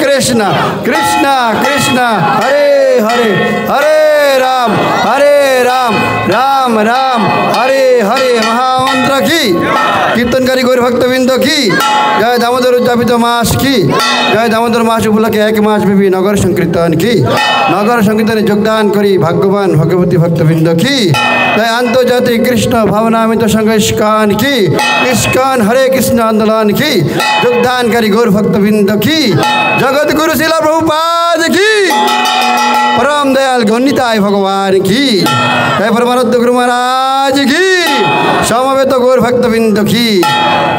कृष्ण कृष्ण कृष्ण हरे हरे हरे राम राम राम हरे हरे महामंत्र की कीर्तनकारी गौर भक्तबिंद की जय दामोदर उद्यापित मास की जय दामोदर मास उपलक्षे एक मास ब्यापी नगर संकीर्तन की नगर संकीर्तने योगदान करी भाग्यवान भगवती भक्तबिंद की जय आंतर्जातिक कृष्ण भावनामृत संघ इस्कॉन की इस्कॉन हरे कृष्ण आंदोलन की योगदानकारी गौर भक्तबिंद की जगत गुरु शिला प्रभुपाद की परम दयाल गणिताय भगवान की जय परमानंद गुरु महाराज की समवेत गौर भक्तबिंद की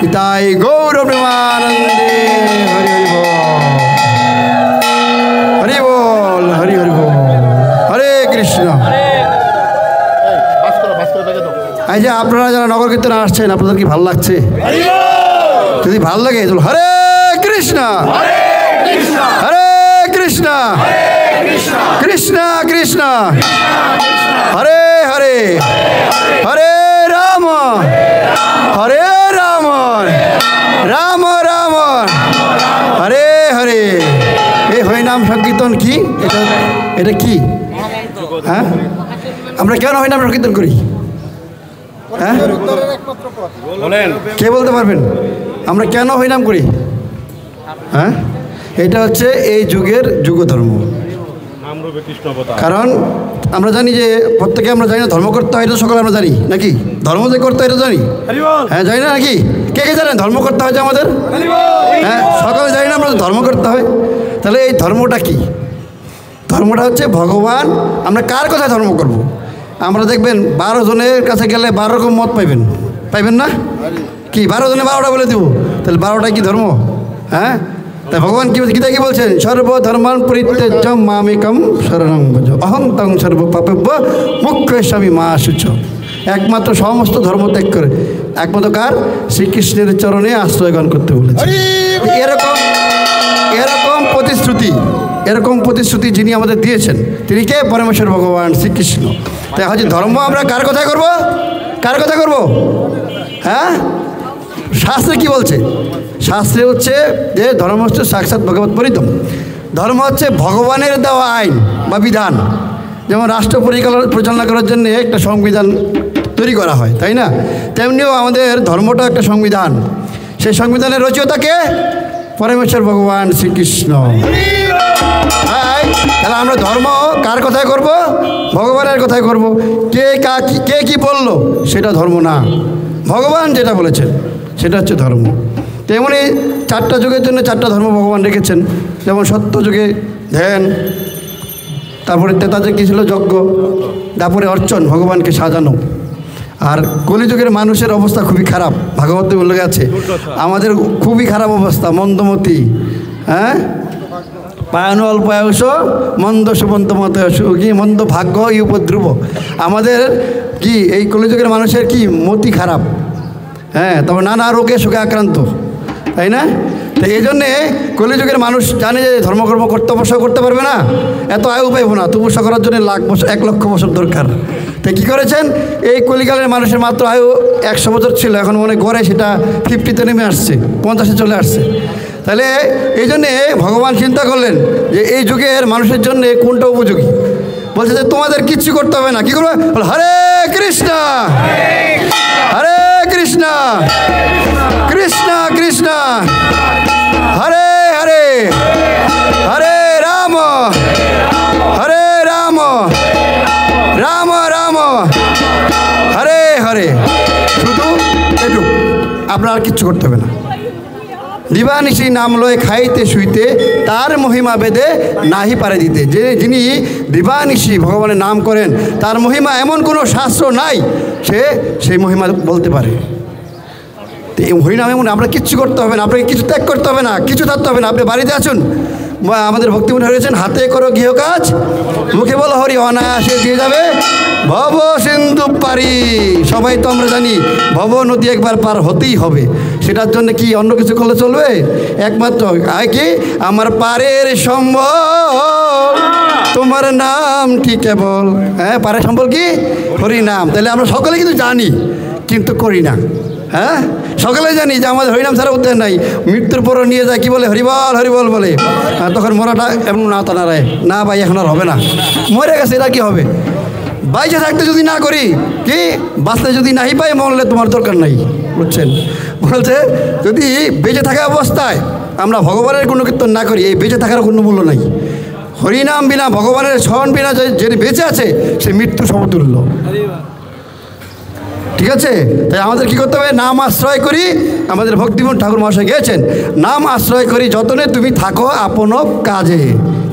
हिताय गौर प्रेमानंदे हरि बोल हरि हरि बोल हरे कृष्ण এই যে আপনারা যারা নগর কীর্তনে আসছেন আপনাদের কি ভালো লাগছে? যদি ভালো লাগে তো হরে কৃষ্ণ হরে কৃষ্ণ কৃষ্ণ কৃষ্ণ হরে হরে হরে রাম রাম রাম হরে হরে। এই হরিনাম সংকীর্তন কি? এটা কি? হ্যাঁ, আমরা কেন হরিনাম সংকীর্তন করি? হ্যাঁ, কে বলতে পারবেন আমরা কেন হরিনাম করি? হ্যাঁ, এটা হচ্ছে এই যুগের যুগধর্ম। কারণ আমরা জানি যে প্রত্যেকে আমরা জানি না ধর্ম করতে হয়, এটা সকলে আমরা জানি নাকি? ধর্ম যে করতে হয় এটা জানি, হ্যাঁ জানি না নাকি? কে কে জানেন ধর্ম করতে হয় যে আমাদের? হ্যাঁ, সকলে জানি না আমরা ধর্ম করতে হয়। তাহলে এই ধর্মটা কি? ধর্মটা হচ্ছে ভগবান। আমরা কার কথায় ধর্ম করব? আমরা দেখবেন 12 জনের কাছে গেলে 12 রকম মত পাইবেন না কি? 12 জনে 12টা বলে দেবো, তাহলে 12টাই কি ধর্ম? হ্যাঁ, তাই ভগবান কি গীতা কি বলছেন? সর্বধর্মান পরিত্যজ্য মামেকম শরণং ভজ অহং তং সর্বপাপেভ্য মোক্ষয়িষ্যামি মা শুচি। একমাত্র সমস্ত ধর্ম ত্যাগ করে একমাত্র কার? শ্রীকৃষ্ণের চরণে আশ্রয় গ্রহণ করতে বলেছে। এরকম প্রতিশ্রুতি যিনি আমাদের দিয়েছেন তিনি কে? পরমেশ্বর ভগবান শ্রীকৃষ্ণ। তাই হচ্ছে ধর্ম আমরা কার কথায় করব? কার কথা করব? হ্যাঁ, শাস্ত্রে কি বলছে? শাস্ত্রে হচ্ছে যে ধর্ম হচ্ছে সাক্ষাৎ ভগবত পরিতম। ধর্ম হচ্ছে ভগবানের দেওয়া আইন বা বিধান। যেমন রাষ্ট্র পরিচালনা করার জন্য একটা সংবিধান তৈরি করা হয়, তাই না? তেমনিও আমাদের ধর্মটা একটা সংবিধান। সেই সংবিধানের রচয়িতাকে পরমেশ্বর ভগবান শ্রীকৃষ্ণ। তাহলে আমরা ধর্ম কার কথায় করব? ভগবানের কথায় করব। কে কি বললো সেটা ধর্ম না, ভগবান যেটা বলেছেন সেটা হচ্ছে ধর্ম। তেমনি 4টা যুগের জন্য 4টা ধর্ম ভগবান রেখেছেন। যেমন সত্য যুগে ধ্যান, তারপরে তেতাতে কী ছিল? যজ্ঞ, তারপরে অর্চন, ভগবানকে সাজানো। আর কলিযুগের মানুষের অবস্থা খুবই খারাপ, ভাগবতে উল্লেখ আছে আমাদের খুবই খারাপ অবস্থা, মন্দমতি। হ্যাঁ, পায়ানো অল্পায়স মন্দ সুমন্ত মত কি মন্দ ভাগ্য এই উপদ্রব। আমাদের কি এই কলিযুগের মানুষের কি মতি খারাপ। হ্যাঁ, তারপর নানা রোগে শোকে আক্রান্ত, তাই না? তো এই জন্যে কলিযুগের মানুষ জানে যে ধর্মকর্ম তপস্যা করতে পারবে না, এত আয়ু পাইব না, তপস্যা করার জন্য 1 লক্ষ বছর দরকার। তো কী করেছেন? এই কলিকালের মানুষের মাত্র আয়ু 100 বছর ছিল, এখন মনে গড়ে সেটা 50-তে নেমে আসছে, 50-এ চলে আসছে। তাহলে এই জন্যে ভগবান চিন্তা করলেন যে এই যুগের মানুষের জন্য কোনটা উপযোগী। বলছে যে তোমাদের কিচ্ছু করতে হবে না, কী করবে? হরে কৃষ্ণ হরে কৃষ্ণ কৃষ্ণ কৃষ্ণ হরে হরে হরে রাম রাম রাম হরে হরে। শুধু একটু আপনার আর কিচ্ছু করতে হবে না। দিবানিশি নাম লয় খাইতে শুইতে তার মহিমা বেদে নাহি পারে দিতে। যিনি দিবানিশি ভগবানের নাম করেন তার মহিমা এমন কোনো শাস্ত্র নাই সে সেই মহিমা বলতে পারে। তো এই হরিনাম এমন আমরা কিচ্ছু করতে হবে না, আপনাকে কিছু ত্যাগ করতে হবে না, কিছু থাকতে হবে না। আপনি বাড়িতে আসুন, আমাদের ভক্তিমূল হয়েছেন হাতে করো গৃহকাজ, মুখে বলো হরি, অনায়াসে দিয়ে যাবে ভব সিন্ধু পারি। সবাই তো আমরা জানি ভব নদী একবার পার হতেই হবে, সেটার জন্য কি অন্য কিছু করলে চলবে? একমাত্র আয় কি আমার পারের সম্বল তোমার নাম ঠিক কেবল। হ্যাঁ, পারের সম্বল কি? হরি নাম। তাহলে আমরা সকলে কিন্তু জানি কিন্তু করি না। হ্যাঁ, সকালে জানি যে আমাদের হরিনাম ছাড়া উদ্ধার নাই। মৃত্যুর পরও নিয়ে যায় কি বলে, হরিবল হরিবল বলে। আর তখন মরাটা এমন না তানারায়, না ভাই এখন আর হবে না, মরে গেছে, এটা কি হবে? বাইচে থাকতে যদি না করি, কি বাঁচতে যদি নাই পাই, মরলে তোমার দরকার নাই, বুঝছেন? বলছে যদি বেঁচে থাকা অবস্থায় আমরা ভগবানের গুণকীর্তন না করি, এই বেঁচে থাকার কোনো মূল্য নাই। হরিনাম বিনা, ভগবানের স্মরণ বিনা যে বেঁচে আছে সে মৃত্যু সমতুল্য। ঠিক আছে? তাই আমাদের কি করতে হবে? নাম আশ্রয় করি। আমাদের ভক্তিমোহন ঠাকুর মহাশয় গিয়েছেন, নাম আশ্রয় করি যতনে তুমি থাকো আপন কাজে।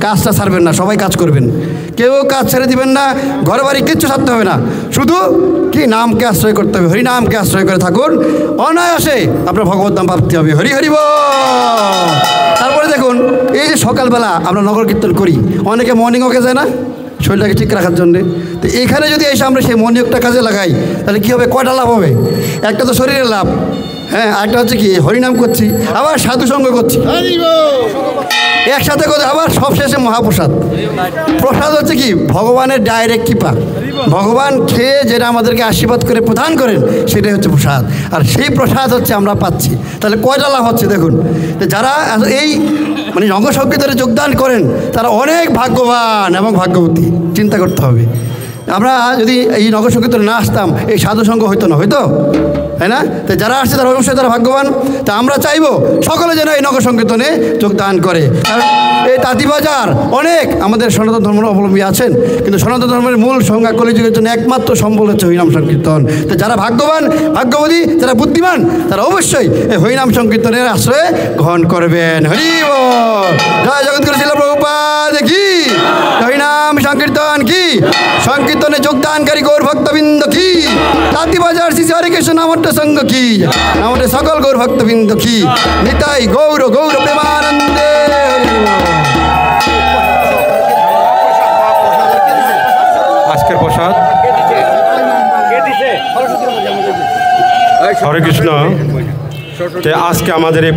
কাজটা ছাড়বেন না, সবাই কাজ করবেন, কেউ কাজ ছেড়ে দিবেন না, ঘরে বাড়ি কিচ্ছু ছাড়তে হবে না, শুধু কি নামকে আশ্রয় করতে হবে। হরিনামকে আশ্রয় করে থাকুন, অনায়াসে আপনার ভগবত নাম প্রাপ্তি হবে। হরি হরি বল। তারপরে দেখুন, এই যে সকালবেলা আমরা নগর কীর্তন করি, অনেকে মর্নিং ওয়াকে যায় না শরীরটাকে ঠিক রাখার জন্যে। তো এখানে যদি এসে আমরা সেই মর্নিং ওয়াকটা কাজে লাগাই, তাহলে কী হবে? কয়টা লাভ হবে? একটা তো শরীরের লাভ, হ্যাঁ, আরেকটা হচ্ছে কি হরিনাম করছি, আবার সাধু সঙ্গ করছি, একসাথে করে আবার সবশেষে মহাপ্রসাদ। প্রসাদ হচ্ছে কি? ভগবানের ডাইরেক্ট কৃপা। ভগবান খেয়ে যেটা আমাদেরকে আশীর্বাদ করে প্রদান করেন, সেটাই হচ্ছে প্রসাদ। আর সেই প্রসাদ হচ্ছে আমরা পাচ্ছি। তাহলে কয়টা লাভ হচ্ছে দেখুন। যারা এই মানে নগর সংকীর্তনে যোগদান করেন, তারা অনেক ভাগ্যবান এবং ভাগ্যবতী। চিন্তা করতে হবে, আমরা যদি এই নগর সংকীর্তনে না আসতাম, এই সাধু সঙ্গ হইতো না, হইতো, তাই না? তো যারা আসছে তারা অবশ্যই তারা ভাগ্যবান। তা আমরা চাইবো সকলে যেন এই নগর সংকীর্তনে যোগদান করে। কারণ এই তাঁতিবাজার অনেক আমাদের সনাতন ধর্মের অবলম্বী আছেন, কিন্তু সনাতন ধর্মের মূল সংজ্ঞা কলিযুগের জন্য একমাত্র সম্বল হচ্ছে হরিনাম সংকীর্তন। তো যারা ভাগ্যবান, ভাগ্যবতী, যারা বুদ্ধিমান, তারা অবশ্যই এই হরিনাম সংকীর্তনের আশ্রয়ে গ্রহণ করবেন। হরি বল। জয় জগৎগুরু শিল প্রভুপাদ কি, হরিনাম সংকীর্তন কি, সংকীর্তনে যোগদানকারী গৌর ভক্তবৃন্দ কি, তাঁতিবাজার শ্রী হরে কৃষ্ণ নামট্ট সঙ্গ কি, নামট্ট সকল গৌর ভক্তবৃন্দ কি, নিতাই গৌর গৌর প্রেমানন্দে। আজকের প্রসাদ হরে কৃষ্ণ। আজকে আমাদের এই